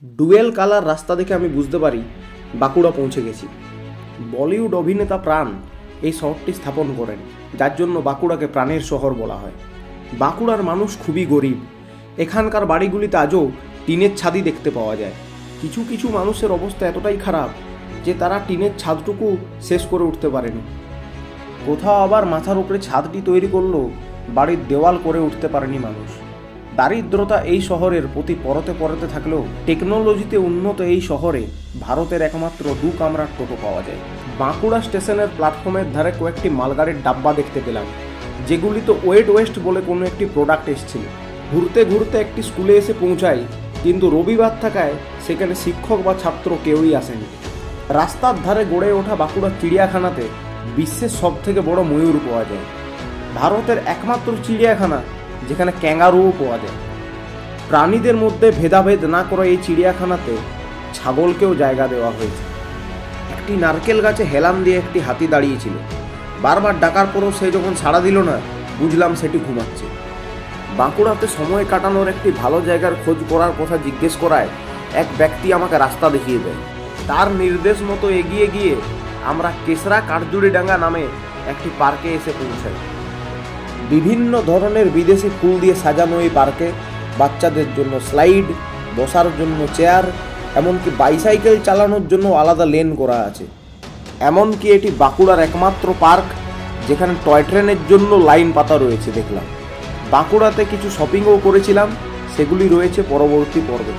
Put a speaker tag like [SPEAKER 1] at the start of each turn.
[SPEAKER 1] Dual colour রাস্তা দেখে আমি বুঝতে পারি বাঁকুড়া পৌঁছে গেছি। বলিউড অভিনেতা প্রাণ এই শহরটি স্থাপন করেন, যার জন্য বাঁকুড়াকে প্রাণের শহর বলা হয়। বাঁকুড়ার মানুষ খুবই গরিব। এখানকার বাড়িগুলিতে আজও টিনের ছাদই দেখতে পাওয়া যায়। কিছু কিছু মানুষের অবস্থা এতটাই খারাপ যে তারা টিনের ছাদটুকু শেষ করে উঠতে পারেনি। কোথাও আবার মাথার উপরে ছাদটি তৈরি করলেও বাড়ির দেওয়াল করে উঠতে পারেনি মানুষ। দারিদ্রতা এই শহরের প্রতি পরতে পরতে থাকলেও টেকনোলজিতে উন্নত এই শহরে ভারতের একমাত্র 2 কামরার টোটো পাওয়া যায়। বাঁকুড়া স্টেশনের প্ল্যাটফর্মের ধারে কয়েকটি মালগাড়ির ডাব্বা দেখতে পেলাম, যেগুলিতে ওয়েট ওয়েস্ট বলে কোনো একটি প্রোডাক্ট এসেছিল। ঘুরতে ঘুরতে একটি স্কুলে এসে পৌঁছাই, কিন্তু রবিবার থাকায় সেখানে শিক্ষক বা ছাত্র কেউই আসেনি। রাস্তার ধারে গড়ে ওঠা বাঁকুড়া চিড়িয়াখানাতে বিশ্বের সবথেকে বড় ময়ূর পাওয়া যায়। ভারতের একমাত্র চিড়িয়াখানা যেখানে ক্যাঙ্গারুও পাওয়া যায়। প্রাণীদের মধ্যে ভেদাভেদ না করে এই চিড়িয়াখানাতে ছাগলকেও জায়গা দেওয়া হয়েছে। একটি নারকেল গাছে হেলাম দিয়ে একটি হাতি দাঁড়িয়েছিল। বারবার ডাকার পরও সে যখন সাড়া দিল না, বুঝলাম সেটি ঘুমাচ্ছে। বাঁকুড়াতে সময় কাটানোর একটি ভালো জায়গার খোঁজ করার কথা জিজ্ঞেস করায় এক ব্যক্তি আমাকে রাস্তা দেখিয়ে দেয়। তার নির্দেশ মতো এগিয়ে গিয়ে আমরা কেশরা কাঠজুড়িডাঙ্গা নামে একটি পার্কে এসে পৌঁছাই। বিভিন্ন ধরনের বিদেশি ফুল দিয়ে সাজানো এই পার্কে বাচ্চাদের জন্য স্লাইড, বসার জন্য চেয়ার, এমনকি বাইসাইকেল চালানোর জন্য আলাদা লেন করা আছে। এমনকি এটি বাঁকুড়ার একমাত্র পার্ক যেখানে টয় ট্রেনের জন্য লাইন পাতা রয়েছে দেখলাম। বাঁকুড়াতে কিছু শপিংও করেছিলাম, সেগুলি রয়েছে পরবর্তী পর্বে।